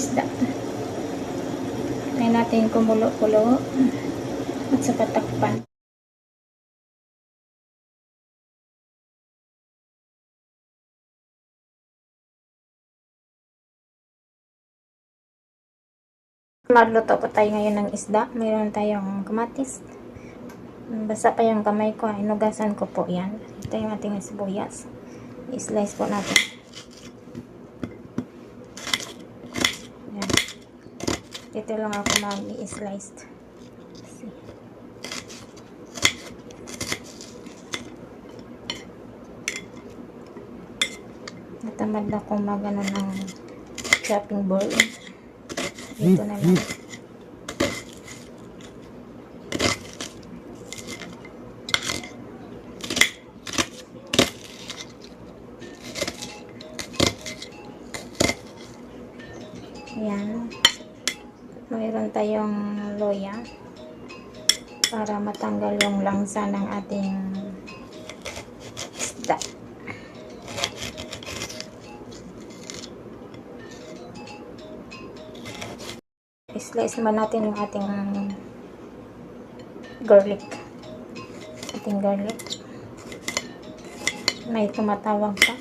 isda. Tayo natin kumulo-kulo at saka takpan. Magluto po tayo ngayon ng isda. Mayroon tayong kamatis. Basa pa yung kamay ko. Inugasan ko po yan. Ito yung ating sibuyas. I-slice po natin. Yan. Dito lang ako mag-i-slice. Natamad na akong mag-ano ng chopping board. Dito na lang. Ayan. Mayroon tayong loya para matanggal yung langsa ng ating isda. I-slice naman natin yung ating garlic. Ating garlic. May tumatawag pa.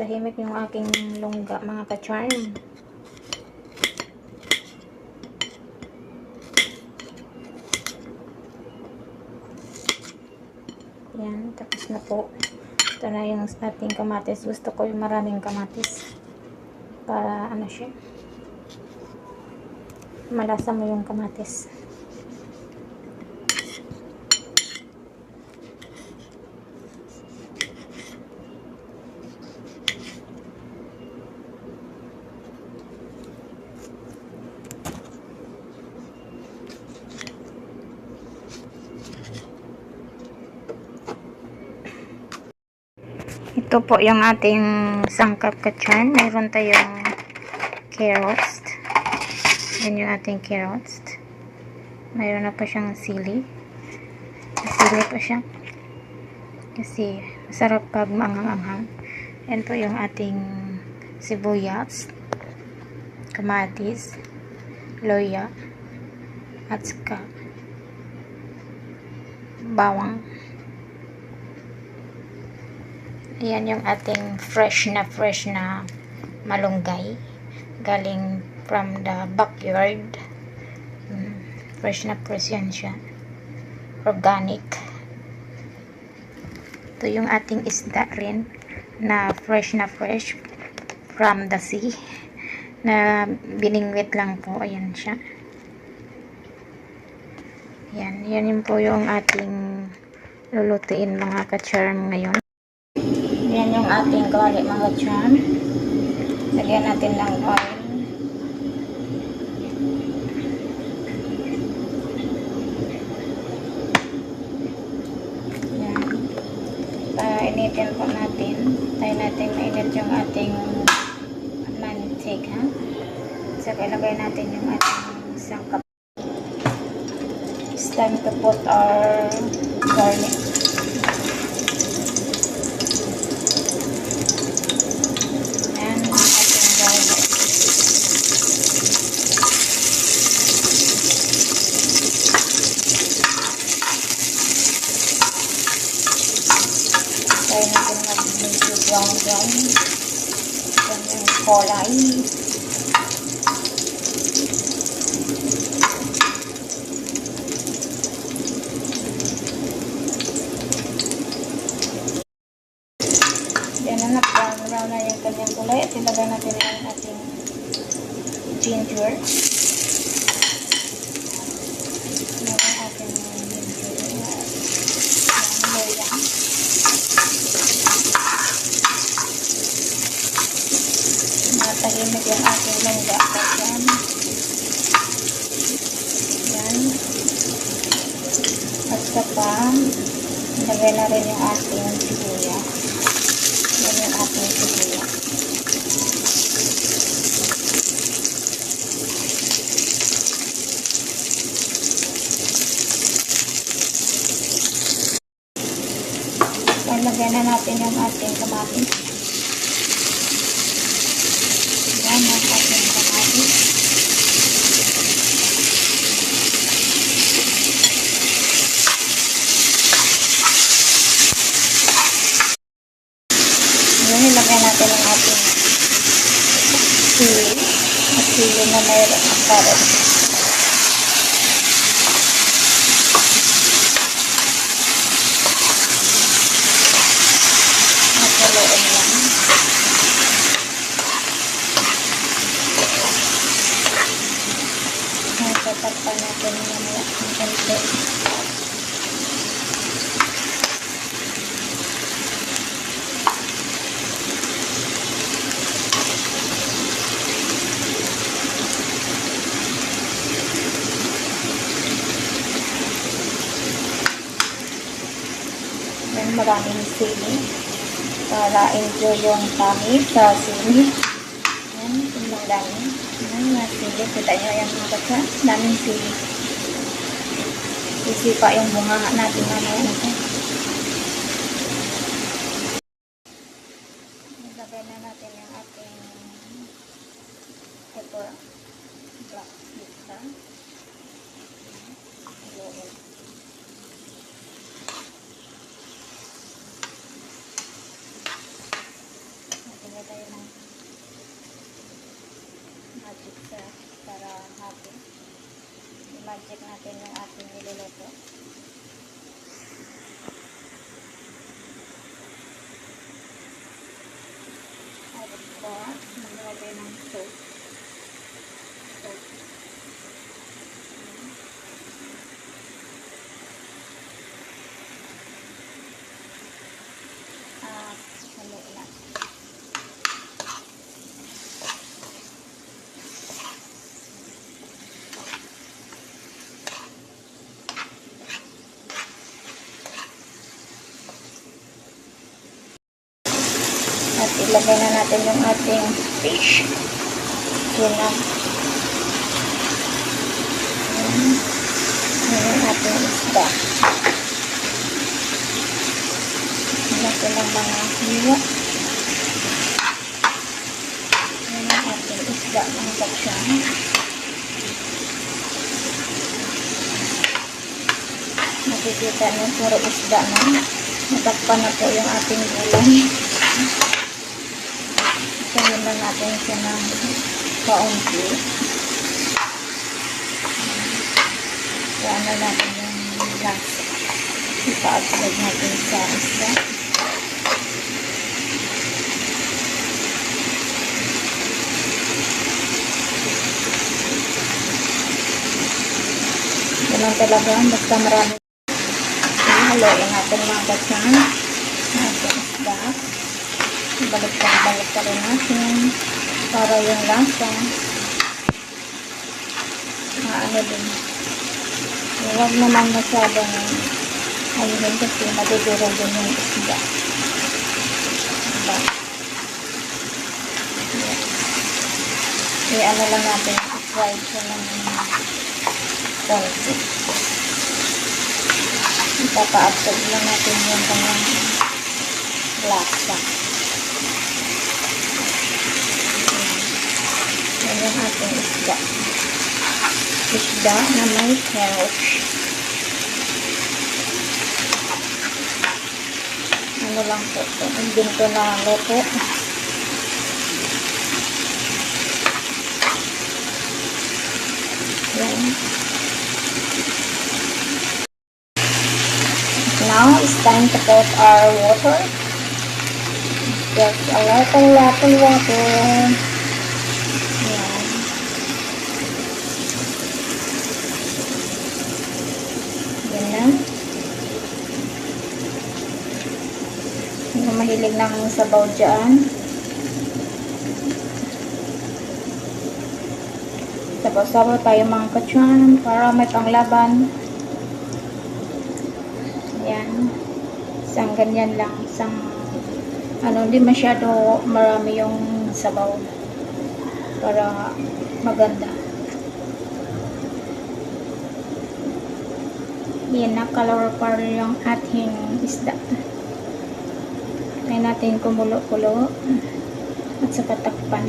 Tahimik yung aking lungga, mga ka-charm. Yan, tapos na po. Ito na yung ating kamatis. Gusto ko yung maraming kamatis. Para ano siya. Malasa mo yung kamatis. Ito po yung ating sangkap kachan. Mayroon tayong carrots. Yan yung ating carrots. Mayroon na pa siyang sili. Sili pa siya. Kasi masarap pag maanghang-anghang. Yan po yung ating sibuyas, kamatis, loya, at saka bawang. Ayan yung ating fresh na malunggay galing from the backyard. Fresh yan siya, organic. Ito yung ating isda rin na fresh from the sea, na biningwit lang po. Ayan siya. Yan yun po yung ating lulutuin, mga ka-charm, ngayon. Yan yung ating kawali, mga charm. Lagyan natin ng oil. Yan. Initin po natin. Tayo natin mainit yung ating mantika. Saka ilagay natin yung ating sangkap. It's time to put our garlic. Tayo natin mag-medyo brown. Yan yung kulay. Yan na, brown na yung kanyang kulay. At ilagay natin ang ating ginger. Tahimik yung ating longga. Yan. At saka, lagay na rin yung ating sibuyas. Yan yung ating sibuyas. Nilagyan na natin yung ating kamatis. Yan ang ating kamatis. Yan, nilagyan natin yung ating sili. At sili na mayroon ang carrot. Haluin lang. Tatakpan natin yung mga konti. Yan, maraming sili. Para enjoy yung tummy sa sili. Yan, tingnan dami. Yan, mga sili. Kita nyo yan mga kasa. Daming sili. Isipa yung bunga natin mamaya na ito. Nilagay na natin yung ating pepper. Black pizza. Haluin. Tayo ng magic sa para happy. I-magic natin yung ating niluluto. Add ko, maglagay ng soap. Haluin natin. At ilagay na natin yung ating fish. Yun na. Yun yung ating isda. Natin ang mga hiwa. Yun yung ating isda. Mga katsyan. Nakikita nyo, puro isda na. Natakpan na po yung ating gulay. Sabihin lang natin siya ng kaunti. Kaya na natin yung lasa. Ipa-upload natin sa isa. Yan lang talaga. Basta marami. Haluin natin mga kasyan. Natin isda. Balik ka rin natin para yung lasa maano din. Huwag naman masyadong ayun kasi maduduro din yung isda. Diba? I-ano lang natin, i-fry siya ng konti. Ipapa-absorb lang natin yung kanyang lasa. Yan yung ating isda. Isda na may carrots. Ano lang po ito. Hindi ko na luto. Yan. Now it's time to put our water. Just a little water. Yan. Yan na. Kung mahilig ng sabaw dyan. Sabaw-sabaw tayo mga katsyan para may panglaban. Yan. Isang ganyan lang. Isang hindi masyado marami yung sabaw para maganda. Yan na color para yung ating isda. Ay natin kumulo-kulo at saka takpan.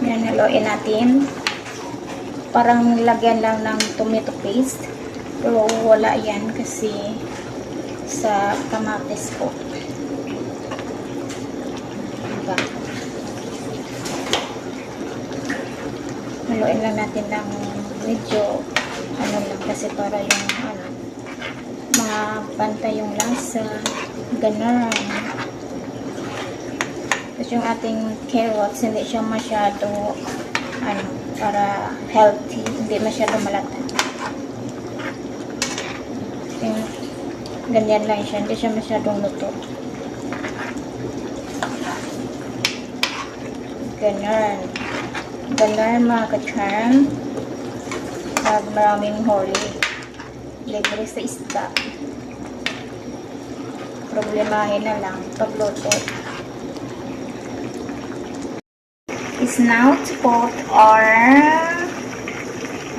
Yan, haluin natin. Parang lagyan lang ng tomato paste. Pero wala yan kasi sa kamatis po. Diba? Haluin lang natin ng medyo ano lang kasi para yung ano, mapantay yung lasa. Ganun. Tapos yung ating carrots, hindi siya masyado ano, para healthy, hindi masyado malata. Yung ganyan lang siya, hindi siya masyadong luto. Ganun. Ganun mga ka-charm. Pag maraming huli, libre sa isda. Problemahin na lang pagluto. Snout pot or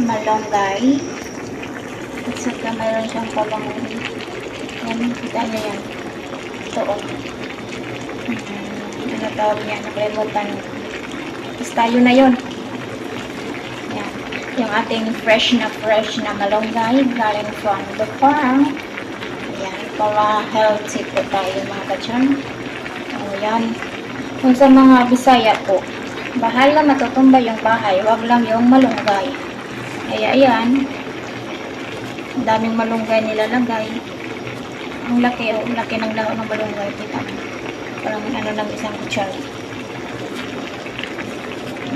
malunggay. At saka mayroon siyang pabangon. Yan, kita niyo yan. Ito o. Ano tawag niya? Nakalimutan. Tapos tayo na yun. Yan. Yung ating fresh na malunggay galing from the farm. Yan. Para healthy po tayo mga kachan. O yan. Kung sa mga Bisaya po, bahala matutumba yung bahay, wag lang yung malunggay. Kaya ayan, ang daming malunggay nilalagay. Ang laki, laki ng lahat ng malunggay. Kita mo. Parang ano lang isang kutsara.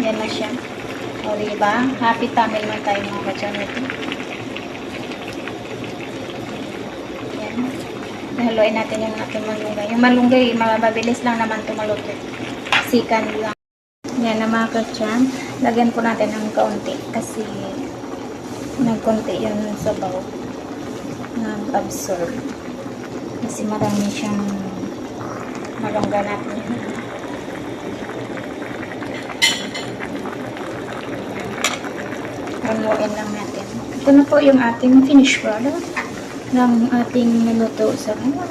Yan na siya. O diba? Happy tamil man tayo mga kutsara ito. Yan. Haluin natin yung ating malunggay. Yung malunggay, mabilis lang naman tumaluto. Sikan lang. Yan na mga ka-charm. Lagyan po natin ng kaunti kasi nagkunti yun sa baw. Nag-absorb. Kasi marami siyang malungga natin yun. Haluin lang natin. Ito na po yung ating finished product ng ating niluto sa ngayon.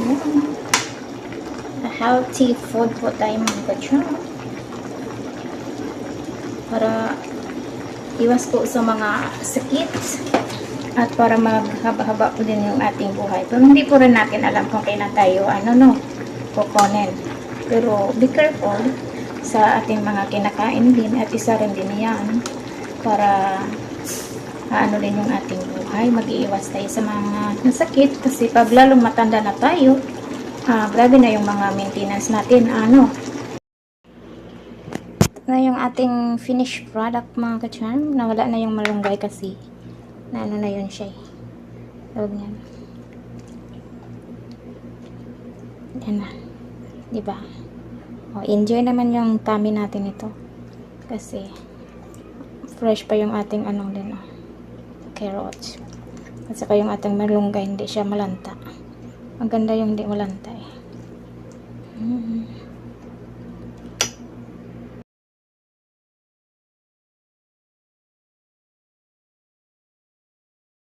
Yan. Healthy food po tayo mga ka-charm. Para iwas po sa mga sakit at para maghaba-haba po din yung ating buhay. Pero hindi po rin natin alam kung kailan tayo kukunin. Pero be careful sa ating mga kinakain din at isa rin din yan para din yung ating buhay. Mag-iiwas tayo sa mga nasakit kasi pag lalong matanda na tayo, grabe na yung mga maintenance natin. Na yung ating finished product mga ka-charm. Nawala na yung malunggay kasi na yun siya. Tawag niyan. Yan na. Diba? Enjoy naman yung tummy natin ito. Kasi fresh pa yung ating carrots. At saka yung ating malunggay, hindi siya malanta. Maganda yung hindi malanta eh.